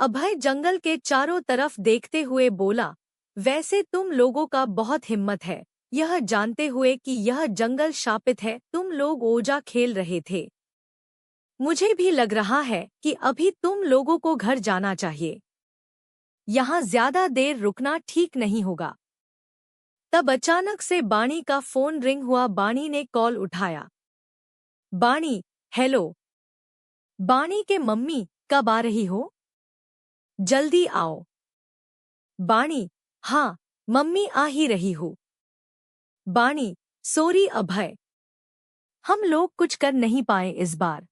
अभय जंगल के चारों तरफ देखते हुए बोला, वैसे तुम लोगों का बहुत हिम्मत है, यह जानते हुए कि यह जंगल शापित है तुम लोग ओजा खेल रहे थे। मुझे भी लग रहा है कि अभी तुम लोगों को घर जाना चाहिए। यहाँ ज्यादा देर रुकना ठीक नहीं होगा। तब अचानक से बाणी का फोन रिंग हुआ। बाणी ने कॉल उठाया। बाणी, हेलो। बाणी के मम्मी, कब आ रही हो? जल्दी आओ। बाणी, हाँ मम्मी आ ही रही हूँ। बाणी, सॉरी अभय, हम लोग कुछ कर नहीं पाए इस बार।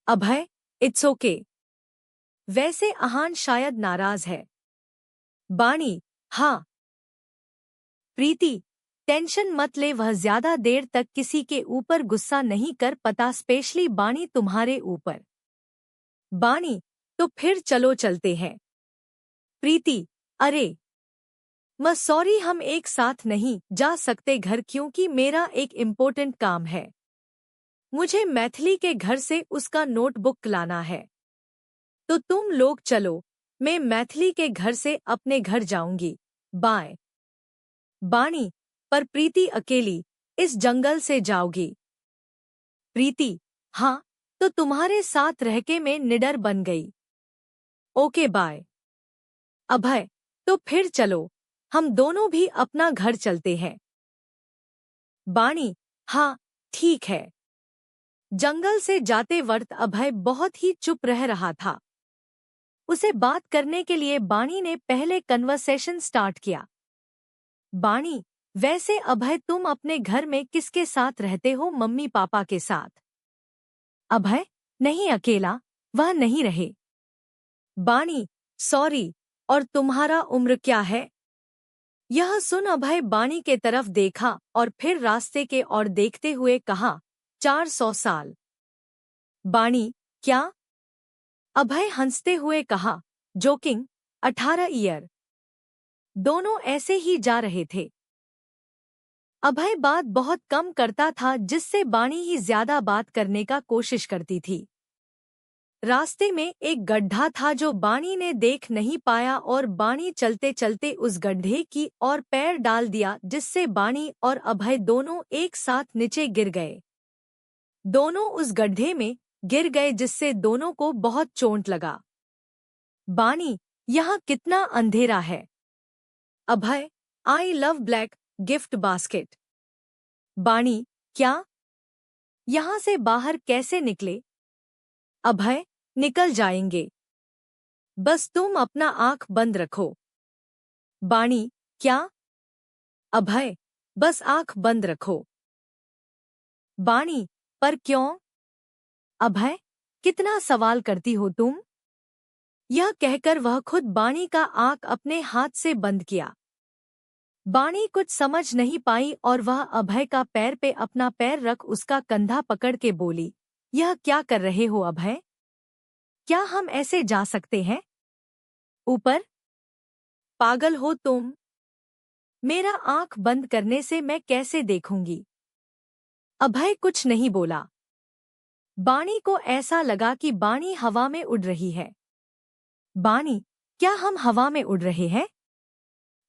अभय, इट्स ओके। वैसे अहान शायद नाराज है। बाणी, हाँ। प्रीति, टेंशन मत ले, वह ज्यादा देर तक किसी के ऊपर गुस्सा नहीं कर पता, स्पेशली बाणी तुम्हारे ऊपर। बाणी, तो फिर चलो चलते हैं। प्रीति, अरे सॉरी, हम एक साथ नहीं जा सकते घर क्योंकि मेरा एक इम्पोर्टेंट काम है। मुझे मैथिली के घर से उसका नोटबुक लाना है। तो तुम लोग चलो, मैं मैथिली के घर से अपने घर जाऊंगी। बाय। बाणी, पर प्रीति अकेली इस जंगल से जाओगी? प्रीति, हाँ, तो तुम्हारे साथ रहके मैं निडर बन गई। Okay bye. अभय, तो फिर चलो, हम दोनों भी अपना घर चलते हैं। बाणी, हाँ ठीक है। जंगल से जाते वक्त अभय बहुत ही चुप रह रहा था। उसे बात करने के लिए बाणी ने पहले कन्वर्सेशन स्टार्ट किया। बाणी, वैसे अभय तुम अपने घर में किसके साथ रहते हो? मम्मी पापा के साथ? अभय, नहीं अकेला, वह नहीं रहे। बाणी, सॉरी, और तुम्हारा उम्र क्या है? यह सुन अभय बाणी के तरफ देखा और फिर रास्ते के ओर देखते हुए कहा, 400 साल। बाणी, क्या? अभय हंसते हुए कहा, जोकिंग, 18 ईयर। दोनों ऐसे ही जा रहे थे। अभय बात बहुत कम करता था जिससे बाणी ही ज्यादा बात करने का कोशिश करती थी। रास्ते में एक गड्ढा था जो बाणी ने देख नहीं पाया और बाणी चलते चलते उस गड्ढे की ओर पैर डाल दिया जिससे बाणी और अभय दोनों एक साथ नीचे गिर गए। दोनों उस गड्ढे में गिर गए जिससे दोनों को बहुत चोट लगा। बाणी, यहाँ कितना अंधेरा है। Abhay, I love black gift basket. Baani, क्या? यहाँ से बाहर कैसे निकले? अभय, निकल जाएंगे, बस तुम अपना आंख बंद रखो। बाणी, क्या? अभय, बस आंख बंद रखो। बाणी, पर क्यों? अभय, कितना सवाल करती हो तुम? यह कहकर वह खुद बाणी का आंख अपने हाथ से बंद किया। बाणी कुछ समझ नहीं पाई और वह अभय का पैर पे अपना पैर रख उसका कंधा पकड़ के बोली, यह क्या कर रहे हो अभय? क्या हम ऐसे जा सकते हैं ऊपर? पागल हो तुम? मेरा आंख बंद करने से मैं कैसे देखूंगी? अभय कुछ नहीं बोला। बाणी को ऐसा लगा कि बाणी हवा में उड़ रही है। बाणी, क्या हम हवा में उड़ रहे हैं?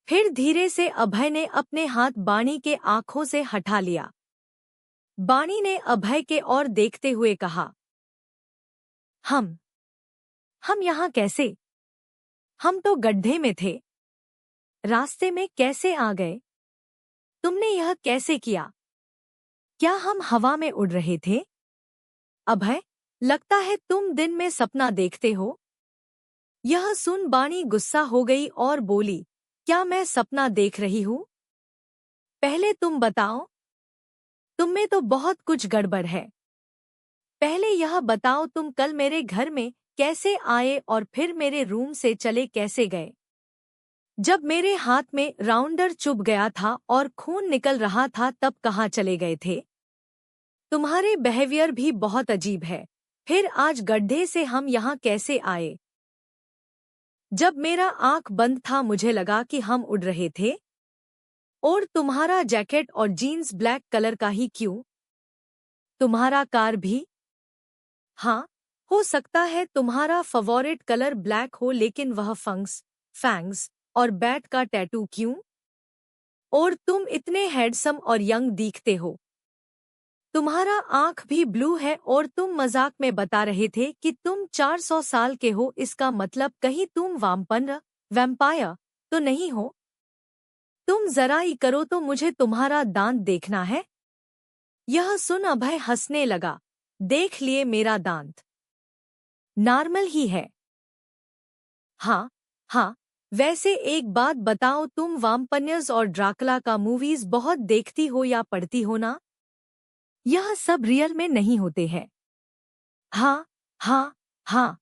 फिर धीरे से अभय ने अपने हाथ बाणी के आंखों से हटा लिया। बाणी ने अभय के ओर देखते हुए कहा, हम यहाँ कैसे? हम तो गड्ढे में थे, रास्ते में कैसे आ गए? तुमने यह कैसे किया? क्या हम हवा में उड़ रहे थे? अभय, लगता है तुम दिन में सपना देखते हो। यह सुन बाणी गुस्सा हो गई और बोली, क्या मैं सपना देख रही हूँ? पहले तुम बताओ, तुम में तो बहुत कुछ गड़बड़ है। पहले यह बताओ तुम कल मेरे घर में कैसे आए और फिर मेरे रूम से चले कैसे गए? जब मेरे हाथ में राउंडर चुभ गया था और खून निकल रहा था तब कहाँ चले गए थे? तुम्हारे बिहेवियर भी बहुत अजीब है। फिर आज गड्ढे से हम यहाँ कैसे आए? जब मेरा आंख बंद था मुझे लगा कि हम उड़ रहे थे। और तुम्हारा जैकेट और जीन्स ब्लैक कलर का ही क्यों? तुम्हारा कार भी? हाँ, हो सकता है तुम्हारा फेवरेट कलर ब्लैक हो, लेकिन वह फैंग्स और बैट का टैटू क्यों? और तुम इतने हैंडसम और यंग दिखते हो। तुम्हारा आंख भी ब्लू है और तुम मजाक में बता रहे थे कि तुम 400 साल के हो। इसका मतलब कहीं तुम वैम्पायर तो नहीं हो? तुम जरा ही करो तो मुझे तुम्हारा दांत देखना है। यह सुन अभय हंसने लगा। देख लिए मेरा दांत नॉर्मल ही है। हाँ हाँ, वैसे एक बात बताओ, तुम वाम्पन्यर्स और ड्राकुला का मूवीज बहुत देखती हो या पढ़ती हो ना? यह सब रियल में नहीं होते हैं। हाँ हाँ हाँ।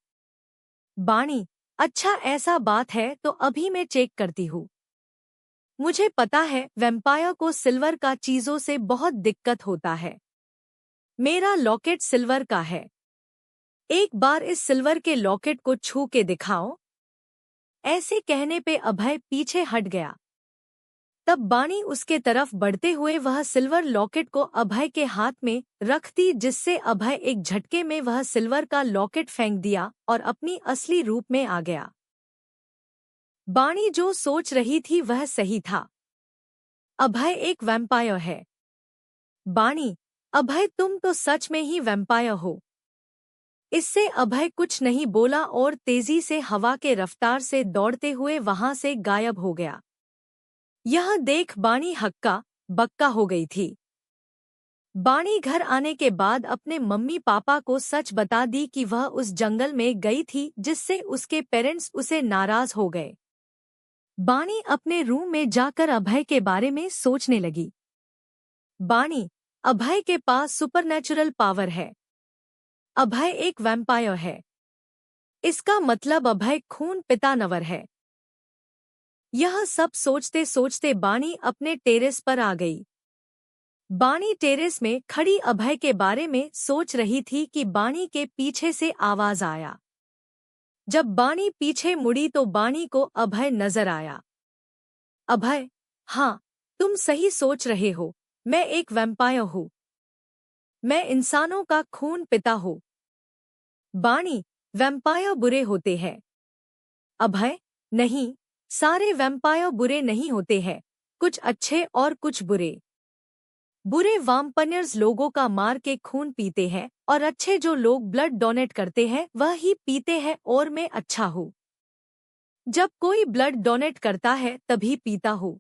बाणी, अच्छा ऐसा बात है तो अभी मैं चेक करती हूँ। मुझे पता है वैम्पायर को सिल्वर का चीजों से बहुत दिक्कत होता है। मेरा लॉकेट सिल्वर का है। एक बार इस सिल्वर के लॉकेट को छू के दिखाओ। ऐसे कहने पे अभय पीछे हट गया। तब बाणी उसके तरफ बढ़ते हुए वह सिल्वर लॉकेट को अभय के हाथ में रख दी, जिससे अभय एक झटके में वह सिल्वर का लॉकेट फेंक दिया और अपनी असली रूप में आ गया। बाणी जो सोच रही थी वह सही था। अभय एक वैम्पायर है। बाणी, अभय तुम तो सच में ही वैम्पायर हो। इससे अभय कुछ नहीं बोला और तेजी से हवा के रफ्तार से दौड़ते हुए वहां से गायब हो गया। यह देख बाणी हक्का बक्का हो गई थी। बाणी घर आने के बाद अपने मम्मी पापा को सच बता दी कि वह उस जंगल में गई थी, जिससे उसके पेरेंट्स उसे नाराज हो गए। बाणी अपने रूम में जाकर अभय के बारे में सोचने लगी। बाणी, अभय के पास सुपरनैचुरल पावर है। अभय एक वैम्पायर है। इसका मतलब अभय खून पिता नवर है। यह सब सोचते सोचते बाणी अपने टेरेस पर आ गई। बाणी टेरेस में खड़ी अभय के बारे में सोच रही थी कि बाणी के पीछे से आवाज आया। जब बाणी पीछे मुड़ी तो बाणी को अभय नजर आया। अभय, हाँ, तुम सही सोच रहे हो, मैं एक वैम्पायर हूँ। मैं इंसानों का खून पिता हूँ। बाणी, वैम्पायर बुरे होते हैं। अभय, नहीं, सारे वैम्पायर बुरे नहीं होते हैं, कुछ अच्छे और कुछ बुरे। बुरे वाम्पनियर्स लोगों का मार के खून पीते हैं और अच्छे जो लोग ब्लड डोनेट करते हैं वह ही पीते हैं, और मैं अच्छा हूँ। जब कोई ब्लड डोनेट करता है तभी पीता हूँ।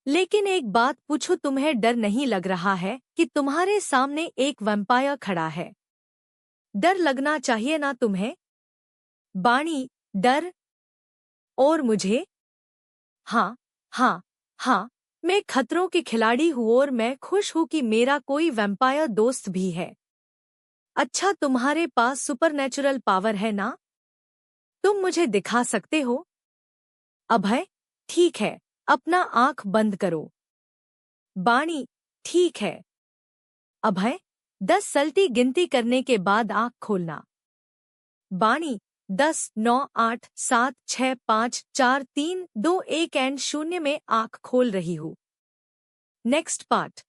लेकिन एक बात पूछो, तुम्हें डर नहीं लग रहा है कि तुम्हारे सामने एक वैम्पायर खड़ा है? डर लगना चाहिए ना तुम्हें? बाणी, डर? और मुझे? हाँ हाँ हाँ, मैं खतरों की खिलाड़ी हूँ और मैं खुश हूँ कि मेरा कोई वैम्पायर दोस्त भी है। अच्छा, तुम्हारे पास सुपरनैचुरल पावर है ना? तुम मुझे दिखा सकते हो? अभय, ठीक है, अपना आंख बंद करो। बाणी, ठीक है। अभय, 10 सल्टी गिनती करने के बाद आंख खोलना। बाणी, 10, 9, 8, 7, 6, 5, 4, 3, 2, 1 एंड 0 में आंख खोल रही हूँ। Next part.